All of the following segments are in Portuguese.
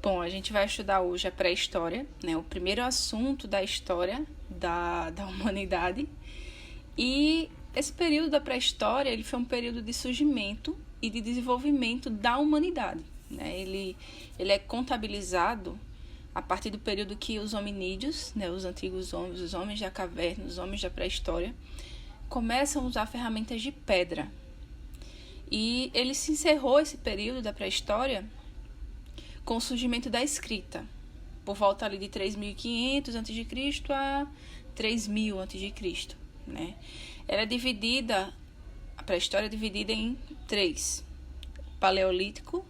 Bom, a gente vai estudar hoje a pré-história, né? O primeiro assunto da história da humanidade. E esse período da pré-história, ele foi um período de surgimento e de desenvolvimento da humanidade, né? Ele é contabilizado a partir do período que os hominídeos, né, os antigos homens, os homens da caverna, os homens da pré-história, começam a usar ferramentas de pedra. E ele se encerrou esse período da pré-história com o surgimento da escrita, por volta ali de 3.500 a.C. a 3.000 a.C., né? Ela é dividida, a pré-história é dividida em três: paleolítico,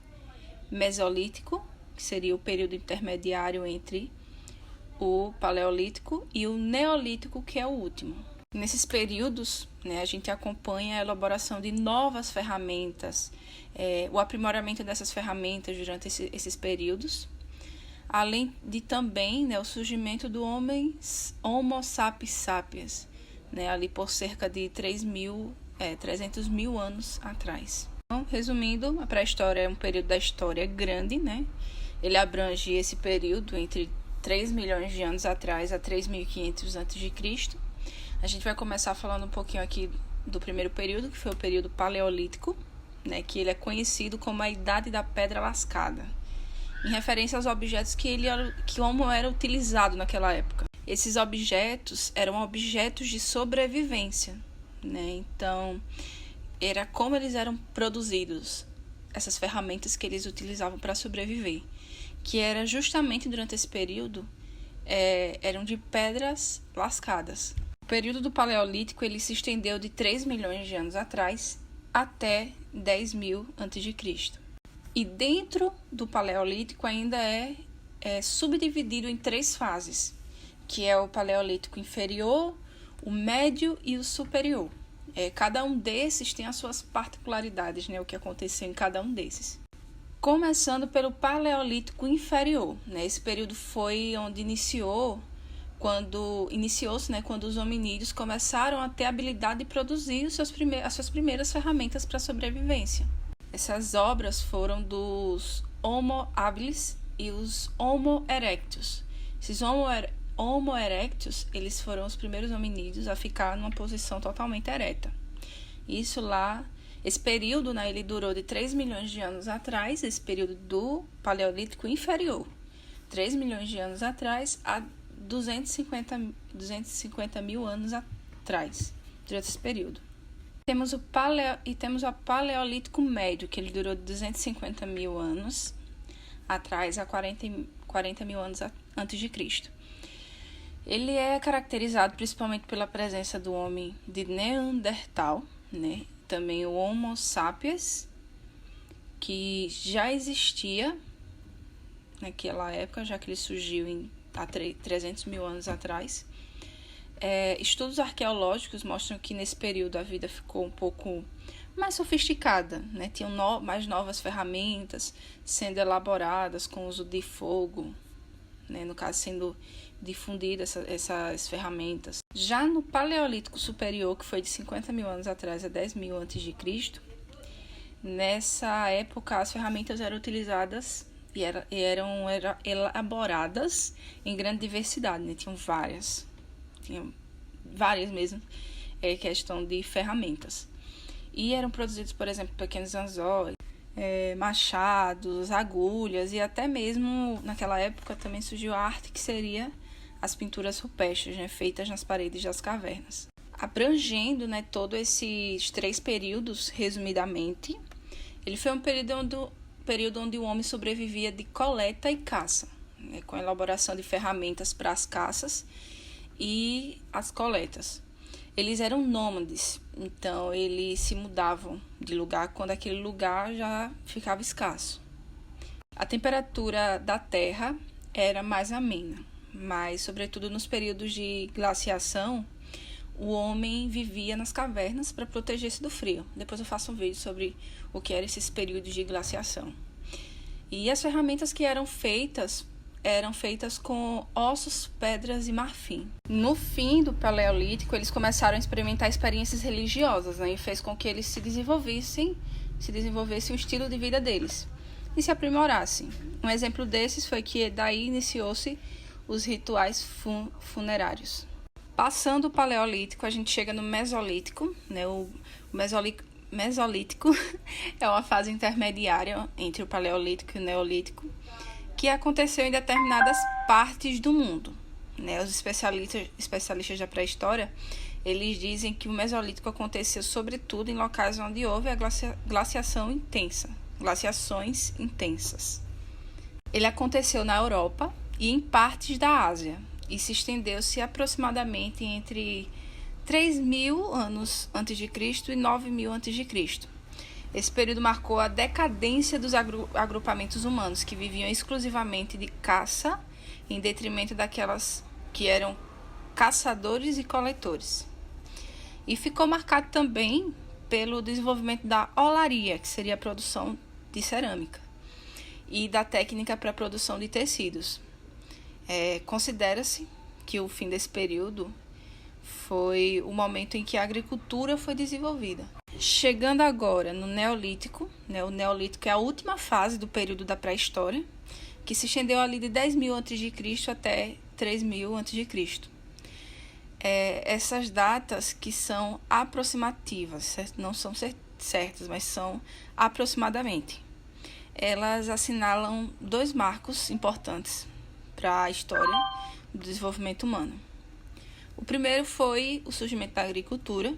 mesolítico, que seria o período intermediário entre o paleolítico, e o neolítico, que é o último. Nesses períodos, né, a gente acompanha a elaboração de novas ferramentas, o aprimoramento dessas ferramentas durante esses períodos, além de também, né, o surgimento do Homo sapiens sapiens, né, ali por cerca de 300 mil anos atrás. Então, resumindo, a pré-história é um período da história grande, né? Ele abrange esse período entre 3 milhões de anos atrás a 3.500 a.C. A gente vai começar falando um pouquinho aqui do primeiro período, que foi o período paleolítico, né, que ele é conhecido como a Idade da Pedra Lascada, em referência aos objetos que o Homo era utilizado naquela época. Esses objetos eram objetos de sobrevivência, né? Então, era como eles eram produzidos, essas ferramentas que eles utilizavam para sobreviver, que era justamente durante esse período, eram de pedras lascadas. O período do Paleolítico ele se estendeu de 3 milhões de anos atrás até 10.000 a.C. E dentro do Paleolítico ainda é subdividido em 3 fases, que é o Paleolítico inferior, o médio e o superior. Cada um desses tem as suas particularidades, né, o que aconteceu em cada um desses. Começando pelo Paleolítico inferior, né, esse período foi onde iniciou-se, né, quando os hominídeos começaram a ter a habilidade de produzir as suas primeiras ferramentas para a sobrevivência. Essas obras foram dos Homo habilis e os Homo erectus. Esses Homo erectus, eles foram os primeiros hominídeos a ficar numa posição totalmente ereta. Esse período, né, ele durou de 3 milhões de anos atrás, esse período do Paleolítico inferior, 3 milhões de anos atrás a 250 mil anos atrás, durante esse período. Temos o Paleolítico médio, que ele durou de 250 mil anos atrás a 40 mil anos antes de Cristo. Ele é caracterizado principalmente pela presença do homem de Neandertal, né? Também o Homo sapiens, que já existia naquela época, já que ele surgiu há 300 mil anos atrás. Estudos arqueológicos mostram que nesse período a vida ficou um pouco mais sofisticada, né? Tinham mais novas ferramentas sendo elaboradas com o uso de fogo, né? No caso, sendo difundidas essas ferramentas. Já no Paleolítico superior, que foi de 50 mil anos atrás a 10.000 a.C., nessa época as ferramentas eram utilizadas e eram elaboradas em grande diversidade, né? Tinham várias mesmo, questão de ferramentas. E eram produzidos, por exemplo, pequenos anzóis, machados, agulhas, e até mesmo naquela época também surgiu a arte que seria as pinturas rupestres, né, feitas nas paredes das cavernas. Abrangendo, né, todos esses 3 períodos, resumidamente, ele foi um período onde o homem sobrevivia de coleta e caça, né, com a elaboração de ferramentas para as caças e as coletas. Eles eram nômades, então eles se mudavam de lugar quando aquele lugar já ficava escasso. A temperatura da Terra era mais amena, mas, sobretudo nos períodos de glaciação, o homem vivia nas cavernas para proteger-se do frio. Depois eu faço um vídeo sobre o que eram esses períodos de glaciação. E as ferramentas que eram feitas com ossos, pedras e marfim. No fim do Paleolítico, eles começaram a experimentar experiências religiosas, né, e fez com que eles se desenvolvesse o estilo de vida deles. e se aprimorasse. Um exemplo desses foi que daí iniciou-se os rituais funerários. Passando o Paleolítico, a gente chega no Mesolítico, né? O Mesolítico é uma fase intermediária entre o Paleolítico e o Neolítico, que aconteceu em determinadas partes do mundo, né? Os especialistas da pré-história, eles dizem que o Mesolítico aconteceu sobretudo em locais onde houve a glaciações intensas. Ele aconteceu na Europa e em partes da Ásia, e se estendeu-se aproximadamente entre 3.000 anos antes de Cristo e 9.000 antes de Cristo. Esse período marcou a decadência dos agrupamentos humanos, que viviam exclusivamente de caça, em detrimento daquelas que eram caçadores e coletores. E ficou marcado também pelo desenvolvimento da olaria, que seria a produção de cerâmica, e da técnica para a produção de tecidos. Considera-se que o fim desse período foi o momento em que a agricultura foi desenvolvida. Chegando agora no Neolítico, né? O Neolítico é a última fase do período da pré-história, que se estendeu ali de 10.000 a.C. até 3.000 a.C. Essas datas que são aproximativas, não são certas, mas são aproximadamente. Elas assinalam dois marcos importantes para a história do desenvolvimento humano. O primeiro foi o surgimento da agricultura,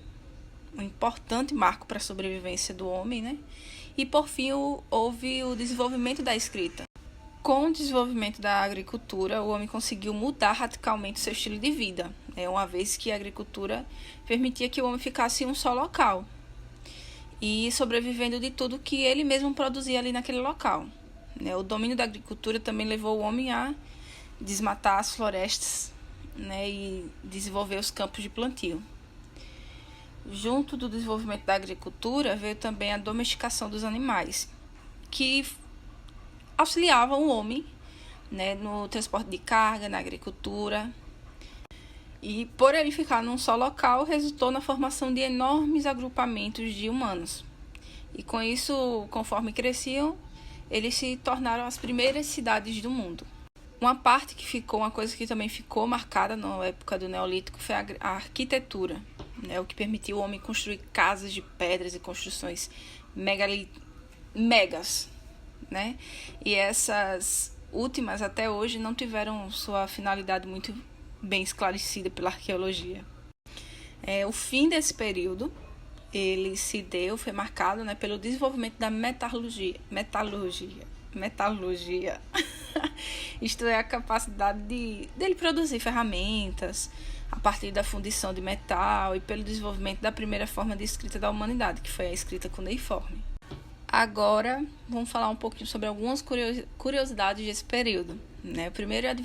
um importante marco para a sobrevivência do homem, né? E por fim houve o desenvolvimento da escrita. Com o desenvolvimento da agricultura, o homem conseguiu mudar radicalmente seu estilo de vida, uma vez que a agricultura permitia que o homem ficasse em um só local e sobrevivendo de tudo que ele mesmo produzia ali naquele local. O domínio da agricultura também levou o homem a desmatar as florestas, e desenvolver os campos de plantio. Junto do desenvolvimento da agricultura veio também a domesticação dos animais, que auxiliavam o homem, no transporte de carga, na agricultura. E por ele ficar num só local, resultou na formação de enormes agrupamentos de humanos. E com isso, conforme cresciam, eles se tornaram as primeiras cidades do mundo. Uma coisa que também ficou marcada na época do Neolítico foi a arquitetura, o que permitiu o homem construir casas de pedras e construções megas, E essas últimas, até hoje, não tiveram sua finalidade muito bem esclarecida pela arqueologia. O fim desse período, foi marcado, pelo desenvolvimento da metalurgia. Isto é a capacidade dele produzir ferramentas a partir da fundição de metal e pelo desenvolvimento da primeira forma de escrita da humanidade, que foi a escrita cuneiforme. Agora, vamos falar um pouquinho sobre algumas curiosidades desse período. O primeiro é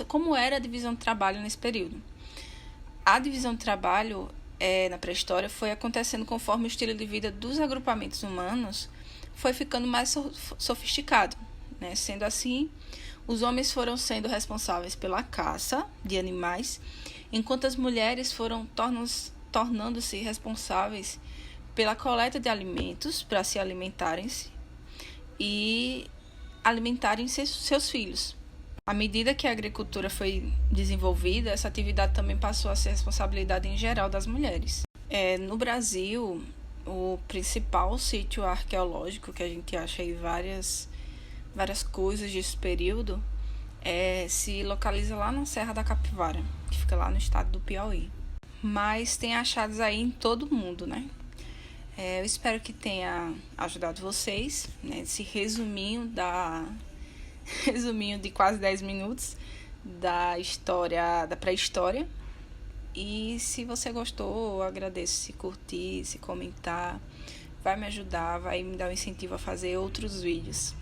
como era a divisão do trabalho nesse período. A divisão do trabalho na pré-história foi acontecendo conforme o estilo de vida dos agrupamentos humanos foi ficando mais sofisticado. Sendo assim, os homens foram sendo responsáveis pela caça de animais, enquanto as mulheres foram tornando-se responsáveis pela coleta de alimentos para se alimentarem e alimentarem seus filhos. À medida que a agricultura foi desenvolvida, essa atividade também passou a ser responsabilidade em geral das mulheres. No Brasil, o principal sítio arqueológico que a gente acha aí várias coisas desse período se localiza lá na Serra da Capivara, que fica lá no estado do Piauí. Mas tem achados aí em todo o mundo, Eu espero que tenha ajudado vocês, esse resuminho de quase 10 minutos da história, da pré-história. E se você gostou, eu agradeço se curtir, se comentar. Vai me ajudar, vai me dar um incentivo a fazer outros vídeos.